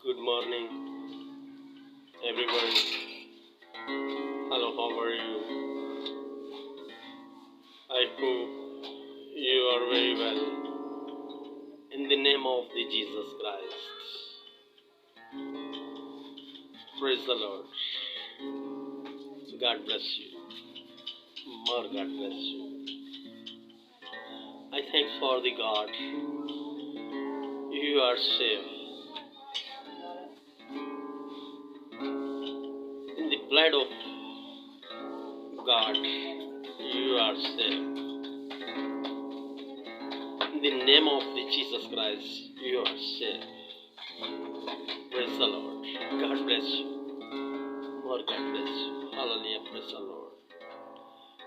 Good morning, everyone. Hello, how are you? I hope you are very well. In the name of the Jesus Christ, praise the Lord. God bless you. More God bless you. I thank for the God. You are safe. In the blood of God, you are safe. In the name of the Jesus Christ, you are safe. Praise the Lord. God bless you. More God bless you. Hallelujah. Praise the Lord.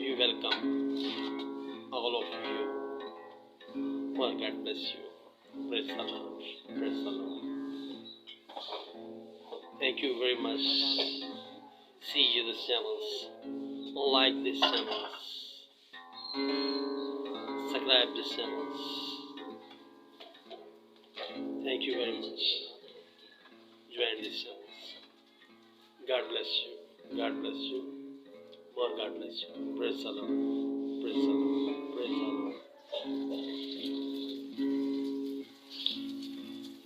you welcome all of you. More God bless you. Praise the Lord. Praise the Lord. Thank you very much. See you the channels. Like these channels. Subscribe the channels. Thank you very much. Join these channels. God bless you. God bless you. More God bless you. Praise the Lord. Praise the Lord. Praise the Lord.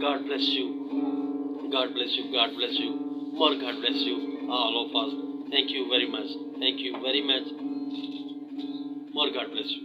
God bless you. God bless you. God bless you. More God bless you. All of us. Thank you very much. Thank you very much. More God bless you.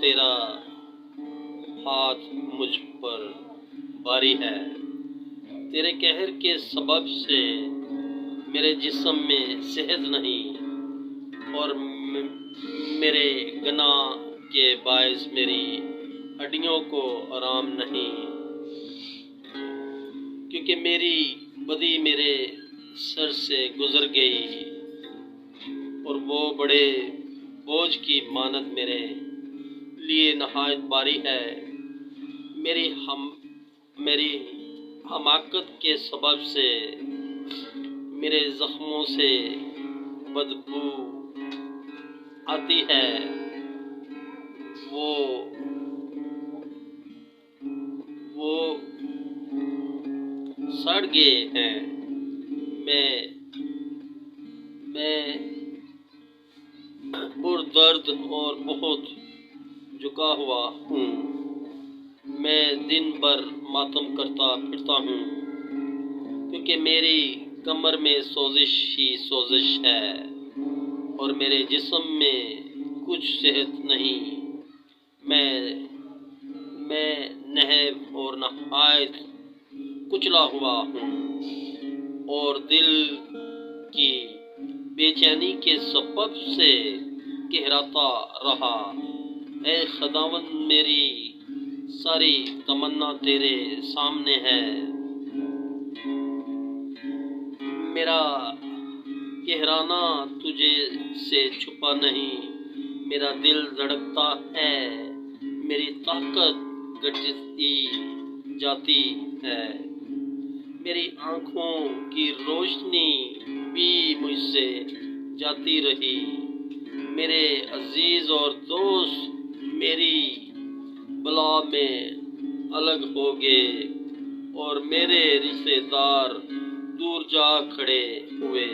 تیرا ہاتھ مجھ پر باری ہے، تیرے قہر کے سبب سے میرے جسم میں صحت نہیں، اور میرے گناہ کے باعث میری ہڈیوں کو آرام نہیں، کیونکہ میری بدی میرے سر سے گزر گئی اور وہ بڑے بوجھ کی مانند میرے لیے نہایت باری ہے۔ میری حماقت کے سبب سے میرے زخموں سے بدبو آتی ہے، وہ سڑ گئے ہیں، میں پر درد اور بہت جھکا ہوا ہوں، میں دن بھر ماتم کرتا پھرتا ہوں، کیونکہ میری کمر میں سوزش ہی سوزش ہے اور میرے جسم میں کچھ صحت نہیں، میں نحیف اور نہایت کچلا ہوا ہوں، اور دل کی بے چینی کے سبب سے کہراتا رہا۔ اے خداوند، میری ساری تمنا تیرے سامنے ہے، میرا کہرانا تجھے سے چھپا نہیں، میرا دل دھڑکتا ہے، میری طاقت گھٹتی جاتی ہے، میری آنکھوں کی روشنی بھی مجھ سے جاتی رہی، میرے عزیز اور دوست میری بلا میں الگ ہو گئے اور میرے رشتے دار دور جا کھڑے ہوئے،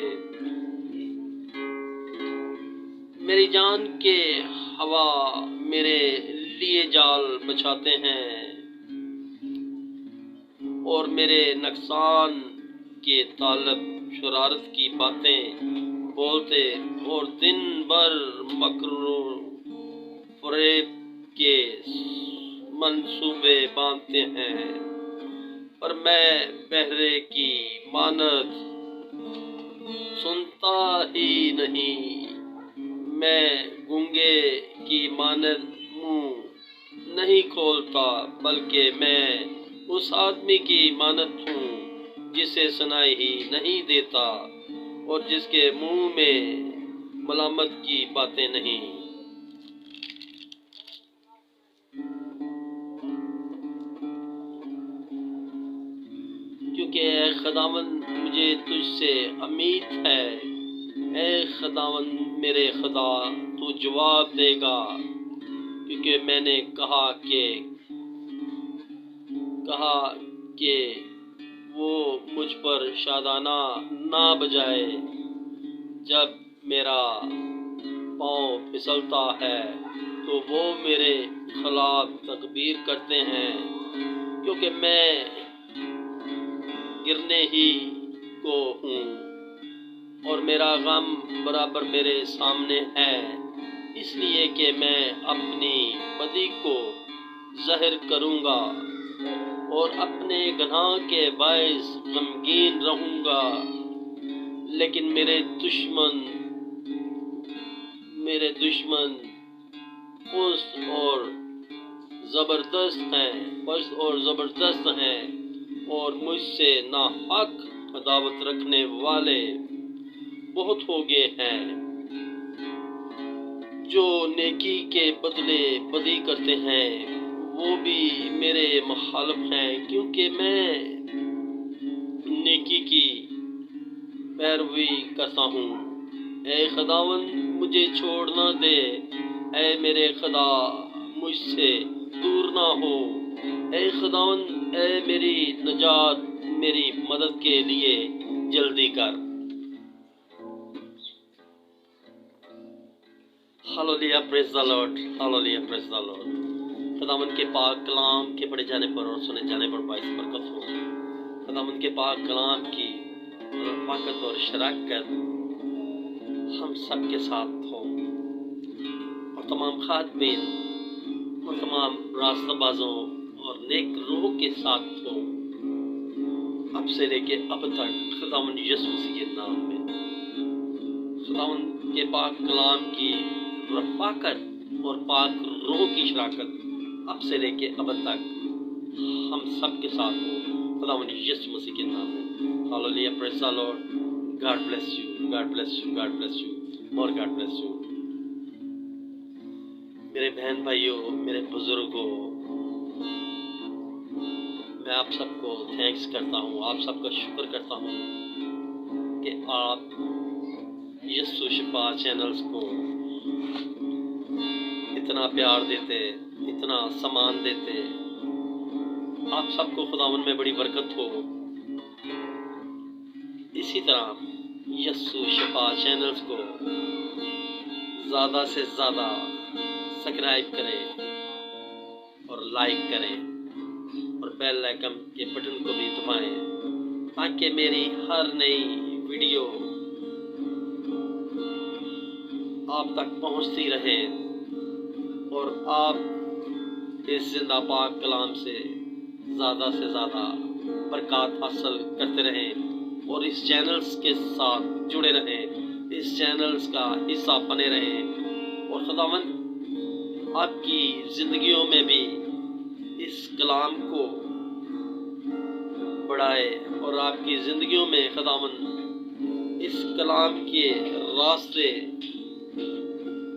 میری جان کے ہوا میرے لیے جال بچھاتے ہیں اور میرے نقصان کے طالب شرارت کی باتیں بولتے اور دن بھر مکر و فریب کے منصوبے باندھتے ہیں، پر میں بہرے کی مانند سنتا ہی نہیں، میں گونگے کی مانند منہ نہیں کھولتا، بلکہ میں اس آدمی کی مانند ہوں جسے سنائی ہی نہیں دیتا اور جس کے منہ میں ملامت کی باتیں نہیں۔ کیونکہ اے خداوند، مجھے تجھ سے امید ہے، اے خداوند میرے خدا، تو جواب دے گا، کیونکہ میں نے کہا کہ وہ مجھ پر شادانہ نہ بجائے، جب میرا پاؤں پھسلتا ہے تو وہ میرے خلاف تکبیر کرتے ہیں، کیونکہ میں گرنے ہی کو ہوں اور میرا غم برابر میرے سامنے ہے، اس لیے کہ میں اپنی بدی کو ظاہر کروں گا اور اپنے گناہ کے باعث غمگین رہوں گا، لیکن میرے دشمن پست اور زبردست ہیں اور مجھ سے ناحق عداوت رکھنے والے بہت ہو گئے ہیں، جو نیکی کے بدلے بدی کرتے ہیں وہ بھی میرے مخالف ہیں، کیونکہ میں نیکی کی پیروی کرتا ہوں۔ اے خداوند، مجھے چھوڑ نہ دے، اے میرے خدا، مجھ سے دور نہ ہو، اے خداوند، اے میری نجات، میری مدد کے لیے جلدی کر۔ Hallelujah, praise the lord, hallelujah, praise the lord. خداوند کے پاک کلام کے پڑھے جانے پر اور سنے جانے پر باعث برکت ہو۔ خداوند کے پاک کلام کی رفاقت اور شراکت ہم سب کے ساتھ ہو، اور تمام خادمین اور تمام راستہ بازوں اور نیک روحوں کے ساتھ ہو، اب سے لے کے اب تک خداوند یسوع مسیح کے نام میں۔ خداوند کے پاک کلام کی رفاقت اور پاک روح کی شراکت اب سے لے کے اب تک ہم سب کے ساتھ ہو، خداوند یسوع مسیح کے نام میں۔ Hallelujah, praise the Lord. God bless you, God bless you, God bless you, more God bless you. میرے بہن بھائیوں، میرے بزرگوں، میں آپ سب کو تھینکس کرتا ہوں، آپ سب کا شکر کرتا ہوں کہ آپ یسوع شفا چینلز کو اتنا پیار دیتے، اتنا سامان دیتے۔ آپ سب کو خداوند میں بڑی برکت ہو۔ اسی طرح یسوع شفا چینلز کو زیادہ سے زیادہ سبسکرائب کریں اور لائک کریں اور بیل آئکن کے بٹن کو بھی دبائیں تاکہ میری ہر نئی ویڈیو آپ تک پہنچتی رہے اور آپ اس زندہ پاک کلام سے زیادہ برکات حاصل کرتے رہیں اور اس چینلز کے ساتھ جڑے رہیں، اس چینلز کا حصہ بنے رہیں، اور خداوند آپ کی زندگیوں میں بھی اس کلام کو بڑھائے اور آپ کی زندگیوں میں خداوند اس کلام کے راستے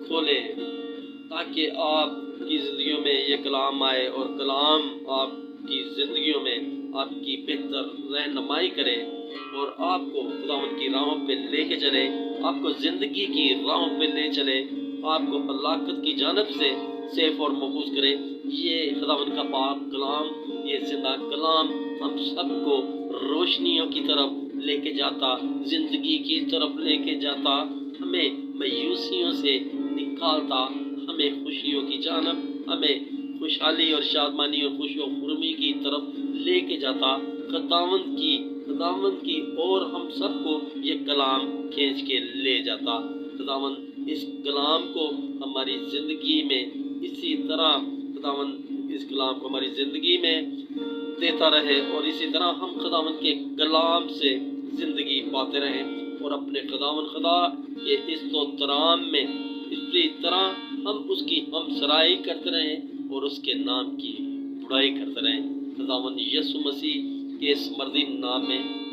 کھولے تاکہ آپ کی زندگیوں میں یہ کلام آئے اور کلام آپ کی زندگیوں میں آپ کی بہتر رہنمائی کرے اور آپ کو خداوند کی راہوں پہ لے کے چلے، آپ کو زندگی کی راہوں پہ لے چلے، آپ کو ہلاکت کی جانب سے سیف اور محفوظ کرے۔ یہ خداوند کا پاک کلام، یہ زندہ کلام ہم سب کو روشنیوں کی طرف لے کے جاتا، زندگی کی طرف لے کے جاتا، ہمیں مایوسیوں سے نکالتا، ہمیں خوشیوں کی جانب، ہمیں خوشحالی اور شادمانی اور خوشی و خرمی کی طرف لے کے جاتا، خداوند کی اور ہم سب کو یہ کلام کھینچ کے لے جاتا۔ خداوند اس کلام کو ہماری زندگی میں اسی طرح خداوند اس کلام کو ہماری زندگی میں دیتا رہے اور اسی طرح ہم خداوند کے کلام سے زندگی پاتے رہیں اور اپنے خداوند خدا کے استوترام میں اسی طرح ہم اس کی ہمسرائی کرتے رہیں اور اس کے نام کی بڑائی کرتے رہیں۔ خداوند یسوع مسیح کے اس مردی نام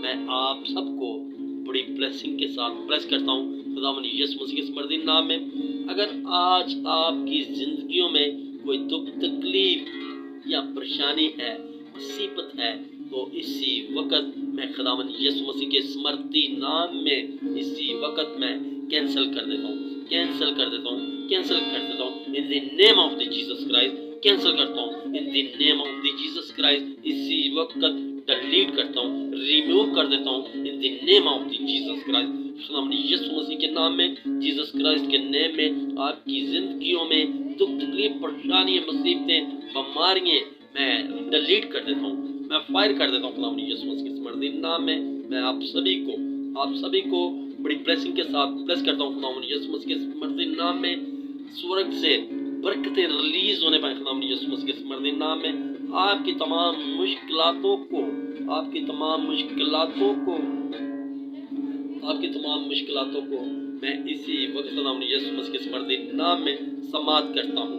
میں آپ سب کو بڑی بلیسنگ کے ساتھ بلیس کرتا ہوں۔ خداوند یسوع مسیح کے اس مردی نام میں اگر آج آپ کی زندگیوں میں کوئی دکھ تکلیف یا پریشانی ہے، مصیبت ہے، تو اسی وقت میں خداوند یسوع مسیح کے اس مردی نام میں اسی وقت میں کینسل کر دیتا ہوں، کینسل کر دیتا ہوں، کینسل کر دیتا ہوں in the name of the Jesus Christ, cancel کرتا ہوں in the name of the Jesus Christ, اسی وقت ڈیلیٹ کرتا ہوں، ریموو کر دیتا ہوں in the name of the Jesus Christ. خداوند یسوع مسیح کے نام میں، جیسس کرائسٹ کے نیم میں آپ کی زندگیوں میں دکھ تکلیف پریشانیاں مصیبتیں بیماریاں میں ڈیلیٹ کر دیتا ہوں، میں فائر کر دیتا ہوں خداوند یسوع مسیح کے مردی نام میں آپ سبھی کو بڑی بلیسنگ کے ساتھ بلیس کرتا ہوں خداوند یسوع مسیح کے مردی نام میں۔ سورگ سے برکتیں ریلیز ہونے پائیں خداوند یسوع مسیح کے مردی نام میں۔ آپ کی تمام مشکلاتوں کو میں اسی وقت خداوند یسوع مسیح کے مردی نام میں سماعت کرتا ہوں،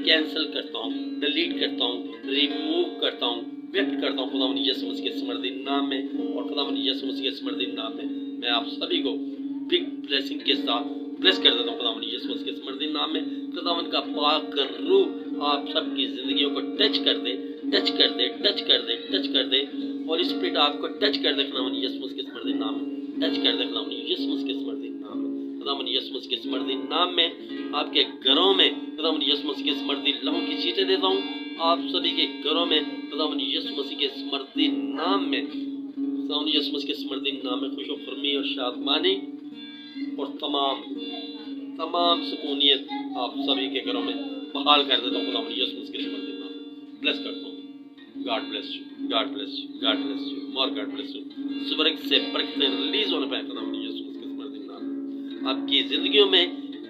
کینسل کرتا ہوں، ڈیلیٹ کرتا ہوں، ریموو کرتا ہوں، ویکٹ کرتا ہوں خداوند یسوع مسیح کے مردی نام میں اور خداوند یسوع مسیح کے مردی نام میں آپ سبھی کو بگ بلیسنگ کے ساتھ بلیس کر دیتا ہوں خداوند یسوع مسیح کے مردی نام میں۔ خداوند کا پاک روح آپ سب کی زندگیوں کو ٹچ کر دے اور اسپرٹ آپ کو ٹچ کر دے خداوند یسوع مسیح کے مردی نام میں، ٹچ کر دے خداوند یسوع مسیح کے مردی نام میں، خداوند یسوع مسیح کے مردی نام میں۔ آپ کے گھروں میں خداوند یسوع مسیح کے مردی لہو کی چیٹیں دیتا ہوں، آپ سبھی کے گھروں میں خداوند یسوع مسیح کے مردی نام میں، خداوند یسوع مسیح کے مردی نام میں خوش و خرمی اور شادمانی اور تمام سکونیت آپ سبھی کے گھروں میں بحال کر دیتا ہوں خداوند یسوع مسیح کے مردی نام میں بلیس کرتا ہوں۔ God bless you, God bless you, God bless you, more God bless you. سورگ سے برکتیں ریلیز ہونے پائیں خداوند یسوع مسیح کے مردی نام میں۔ آپ کی زندگیوں میں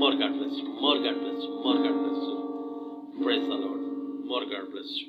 More God bless you, more God bless you, more God bless you. Praise the Lord, more God bless you.